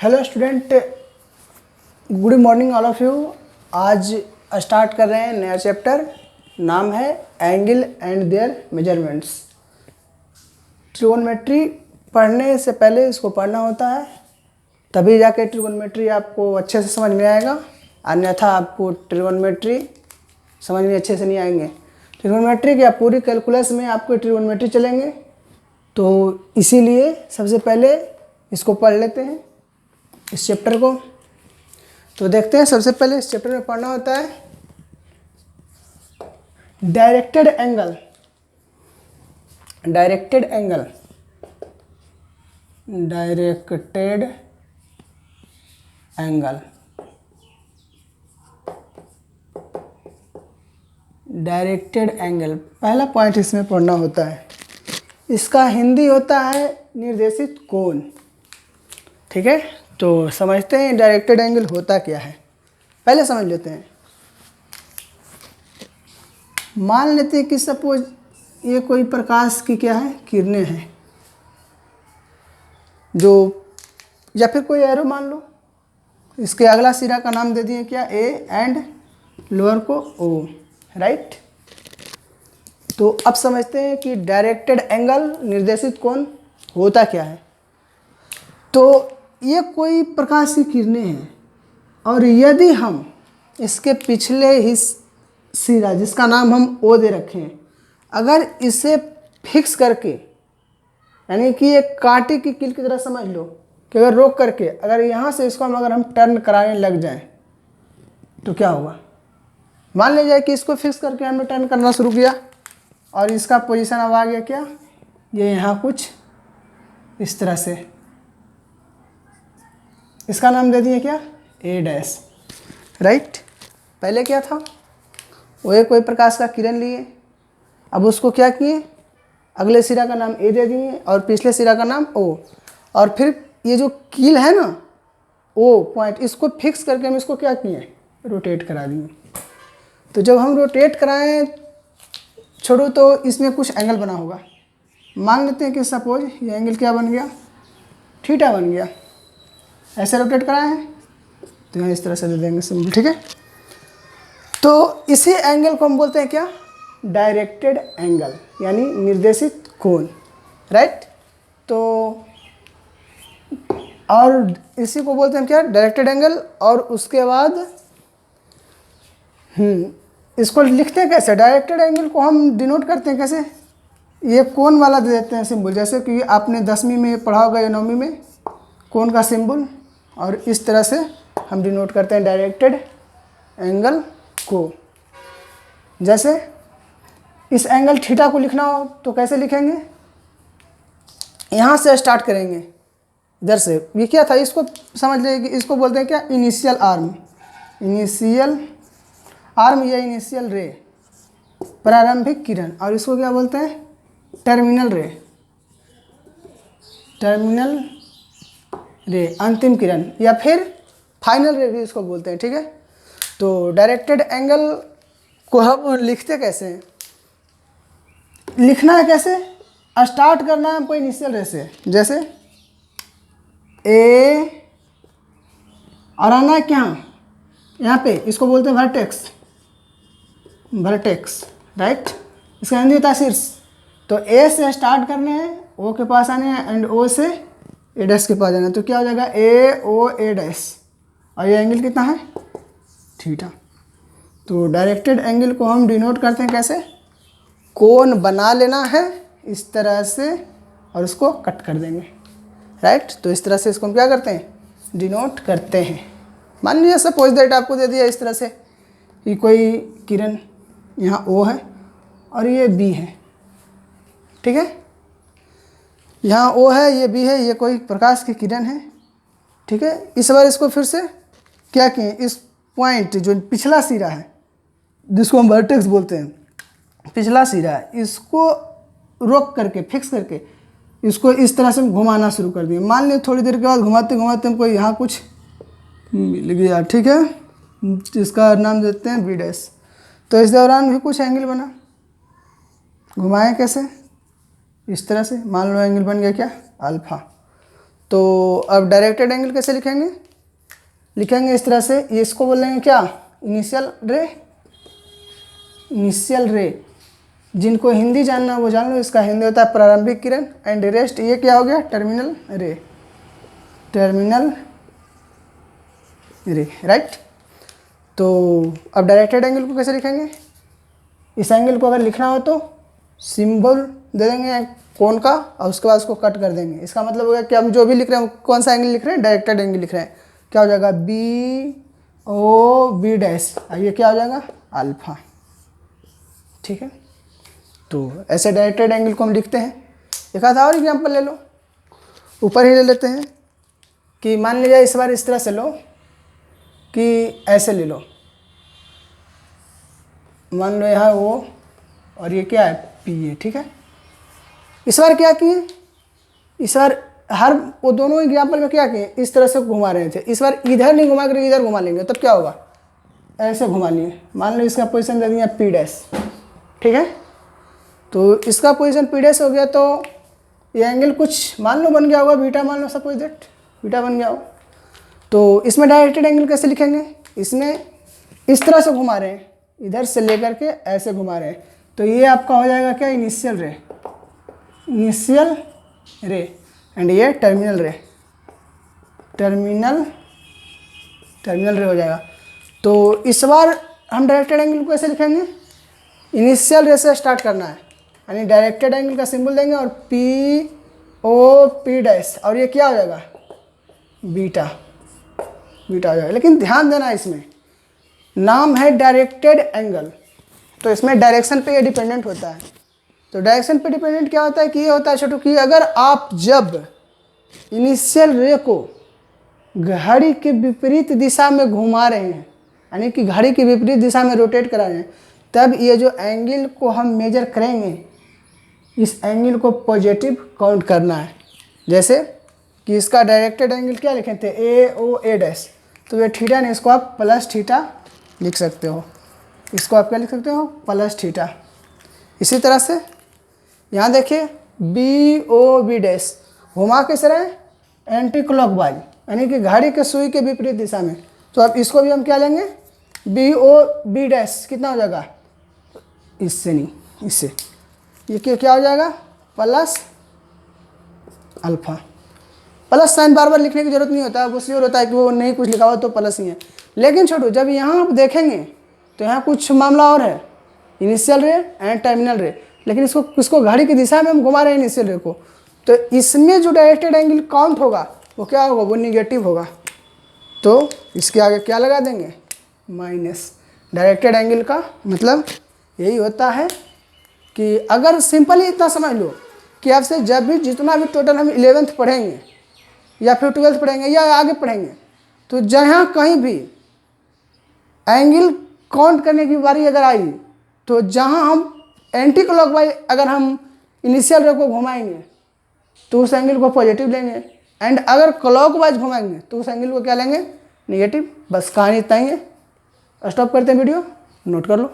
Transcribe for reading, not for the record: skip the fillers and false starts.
Hello student, good morning all of you. आज start कर रहे हैं नया चैप्टर, नाम है angle and their measurements. Trigonometry पढ़ने से पहले इसको पढ़ना होता है, तभी जाके ट्रिगोनोमेट्री आपको अच्छे से समझ में आएगा, अन्यथा आपको ट्रिगोनोमेट्री समझ में अच्छे से नहीं आएंगे। ट्रिगोनोमेट्री क्या पूरी कैलकुलस में आपको ट्रिगोनोमेट्री चलेंगे, तो इसीलिए सबसे पहले इसको पढ़ लेते हैं, इस चैप्टर को। तो देखते हैं, सबसे पहले इस चैप्टर में पढ़ना होता है directed angle. Directed angle, directed angle, directed angle पहला पॉइंट इसमें पढ़ना होता है। इसका हिंदी होता है निर्देशित कोण। ठीक है, तो समझते हैं डायरेक्टेड एंगल होता क्या है, पहले समझ लेते हैं। मान लेते हैं कि सपोज ये कोई प्रकाश की क्या है, किरणें हैं, जो या फिर कोई एरो मान लो, इसके अगला सिरा का नाम दे दिए क्या, ए एंड लोअर को ओ, राइट। तो अब समझते हैं कि डायरेक्टेड एंगल निर्देशित कोण होता क्या है। तो ये कोई प्रकाश की किरणें हैं और यदि हम इसके पिछले सिरा जिसका नाम हम ओ दे रखे हैं, अगर इसे फिक्स करके, यानी कि एक कांटे की कील की तरह समझ लो कि अगर रोक करके अगर यहाँ से इसको अगर हम टर्न कराने लग जाएं तो क्या होगा। मान लीजिए कि इसको फिक्स करके हमने टर्न करना शुरू किया और इसका पोजीशन अब आ गया क्या, ये यहाँ कुछ इस तरह से, इसका नाम दे दिए क्या, ए डैश, राइट। पहले क्या था, वो एक कोई प्रकाश का किरण लिए, अब उसको क्या किए, अगले सिरा का नाम ए दे दिए और पिछले सिरा का नाम ओ, और फिर ये जो कील है ना ओ पॉइंट, इसको फिक्स करके हम इसको क्या किए, रोटेट करा दिए। तो जब हम रोटेट कराएं छोड़ो तो इसमें कुछ एंगल बना होगा। मान लेते हैं कि सपोज ये एंगल क्या बन गया, थीटा बन गया। ऐसे रोटेट कराए हैं तो यहाँ इस तरह से दे देंगे सिंबल, ठीक है। तो इसी एंगल को हम बोलते हैं क्या, डायरेक्टेड एंगल, यानी निर्देशित कोण, राइट। तो और इसी को बोलते हैं क्या, डायरेक्टेड एंगल। और उसके बाद इसको लिखते हैं कैसे, डायरेक्टेड एंगल को हम डिनोट करते हैं कैसे, ये कोण वाला दे देते हैं सिंबल, जैसे कि आपने 10वीं में पढ़ा होगा या 9वीं में कोण का सिंबल, और इस तरह से हम डिनोट करते हैं डायरेक्टेड एंगल को। जैसे इस एंगल थीटा को लिखना हो तो कैसे लिखेंगे, यहाँ से स्टार्ट करेंगे, इधर से। ये क्या था, इसको समझ लीजिए कि इसको बोलते हैं क्या, इनिशियल आर्म, इनिशियल आर्म या इनिशियल रे, प्रारंभिक किरण। और इसको क्या बोलते हैं, टर्मिनल रे, टर्मिनल रे, अंतिम किरण, या फिर फाइनल रे भी इसको बोलते हैं, ठीक है। तो डायरेक्टेड एंगल को हम लिखते कैसे हैं, लिखना है कैसे, स्टार्ट करना है हमको इनिशियल रे से, जैसे ए और आना है क्या, यहाँ पे इसको बोलते हैं वर्टेक्स, वर्टेक्स, राइट। इसका हिंदी होता है शीर्ष। तो ए से स्टार्ट करने हैं, ओ के पास आने हैं, एंड ओ से ए डैश के पास जाना है, तो क्या हो जाएगा, ए ओ ए डैश, और ये एंगल कितना है, थीटा। तो डायरेक्टेड एंगल को हम डिनोट करते हैं कैसे, कोण बना लेना है इस तरह से और उसको कट कर देंगे, राइट। तो इस तरह से इसको हम क्या करते हैं, डिनोट करते हैं। मान लीजिए सपोज दैट आपको दे दिया इस तरह से कि कोई किरण यहाँ ओ है और ये बी है, ठीक है। यहाँ ओ है, ये बी है, ये कोई प्रकाश की किरण है, ठीक है। इस बार इसको फिर से क्या किए, इस पॉइंट जो पिछला सिरा है जिसको हम वर्टेक्स बोलते हैं, पिछला सिरा है, इसको रोक करके फिक्स करके इसको इस तरह से घुमाना शुरू कर दिए। मान लीजिए थोड़ी देर के बाद घुमाते घुमाते हमको यहाँ कुछ मिल गया, ठीक है, जिसका नाम देते हैं बी डैश। तो इस दौरान भी कुछ एंगल बना, घुमाएं कैसे, इस तरह से, मान लो एंगल बन गया क्या, अल्फा। तो अब डायरेक्टेड एंगल कैसे लिखेंगे? लिखेंगे इस तरह से, ये इसको बोलेंगे क्या? इनिशियल रे। इनिशियल रे, जिनको हिंदी जानना वो जान लो, इसका हिंदी होता है प्रारंभिक किरण। एंड रेस्ट, ये क्या हो गया? टर्मिनल रे। टर्मिनल रे, राइट। तो अब डायरेक्टेड एंगल को कैसे लिखेंगे? इस एंगल को अगर लिखना हो तो सिंबल दे देंगे कोण का, और उसके बाद उसको कट कर देंगे। इसका मतलब हो गया कि हम जो भी लिख रहे हैं कौन सा एंगल लिख रहे हैं? डायरेक्टेड एंगल लिख रहे हैं। क्या हो जाएगा? बी ओ बी डैश, ये क्या हो जाएगा? अल्फा। ठीक है, तो ऐसे डायरेक्टेड एंगल को हम लिखते हैं। एक आधा और एग्जाम्पल ले लो, ऊपर ही ले लेते हैं कि मान लीजिए इस बार इस तरह से लो कि ऐसे ले लो, मान लो यहाँ वो और ये क्या है? P A. ठीक है, इस बार क्या किए? इस बार हर वो दोनों एग्जाम्पल में क्या किए? इस तरह से घुमा रहे थे। इस बार इधर नहीं घुमा कर इधर घुमा लेंगे, तब क्या होगा? ऐसे घुमा लिए। मान लो इसका पोजीशन दे दिया पी डैश। ठीक है, तो इसका पोजीशन पी डैश हो गया, तो ये एंगल कुछ मान लो बन गया होगा बीटा, मान लो सपोज दैट बीटा बन गया हो। तो इसमें डायरेक्टेड एंगल कैसे लिखेंगे? इसमें इस तरह से घुमा रहे हैं, इधर से लेकर के ऐसे घुमा रहे हैं, तो ये आपका हो जाएगा क्या? इनिशियल रे। इनिशियल रे, एंड ये टर्मिनल रे। टर्मिनल रे हो जाएगा। तो इस बार हम डायरेक्टेड एंगल को कैसे लिखेंगे? इनिशियल रे से स्टार्ट करना है, यानी डायरेक्टेड एंगल का सिंबल देंगे और पी ओ पी डैश, और ये क्या हो जाएगा? बीटा। बीटा हो जाएगा। लेकिन ध्यान देना, इसमें नाम है डायरेक्टेड एंगल, तो इसमें डायरेक्शन पे ये डिपेंडेंट होता है। तो डायरेक्शन पे डिपेंडेंट क्या होता है कि ये होता है छोटू कि अगर आप जब इनिशियल रे को घड़ी के विपरीत दिशा में घुमा रहे हैं, यानी कि घड़ी की विपरीत दिशा में रोटेट करा रहे हैं, तब ये जो एंगल को हम मेजर करेंगे, इस एंगल को पॉजिटिव काउंट करना है। जैसे कि इसका डायरेक्टेड एंगल क्या लिखे थे? ए ओ ए डैश, तो ये थीटा नहीं, इसको आप प्लस थीटा लिख सकते हो। इसको आप क्या लिख सकते हो? Plus theta. इसी तरह से यहाँ देखिए बी ओ बी डैश, घुमा किस रहे हैं? एंटी क्लॉकवाइज, यानी कि घड़ी के सुई के विपरीत दिशा में। तो अब इसको भी हम क्या लेंगे? बी ओ बी डैश कितना हो जाएगा? इससे नहीं, इससे ये क्या हो जाएगा? Plus alpha. प्लस साइन बार बार लिखने की जरूरत नहीं होता, वो श्योर होता है कि वो नहीं कुछ लिखा हुआ तो प्लस ही है। लेकिन छोटू जब यहाँ आप देखेंगे तो यहाँ कुछ मामला और है, इनिशियल रे एंड टर्मिनल रे, लेकिन इसको घड़ी की दिशा में हम घुमा रहे हैं इनिशियल रे को, तो इसमें जो डायरेक्टेड एंगल काउंट होगा वो क्या होगा? वो निगेटिव होगा। तो इसके आगे क्या लगा देंगे? माइनस। डायरेक्टेड एंगल का मतलब यही होता है कि अगर सिंपली इतना समझ लो कि आपसे जब भी जितना भी टोटल हम 11th पढ़ेंगे या फिर 12th पढ़ेंगे या आगे पढ़ेंगे, तो जहाँ कहीं भी एंगल काउंट करने की बारी अगर आई, तो जहाँ हम एंटी क्लॉकवाइज अगर हम इनिशियल रे को घुमाएंगे तो उस एंगल को पॉजिटिव लेंगे, एंड अगर क्लॉकवाइज घुमाएंगे तो उस एंगल को क्या लेंगे? नेगेटिव। बस कहानी इतना ही है। स्टॉप करते हैं वीडियो, नोट कर लो।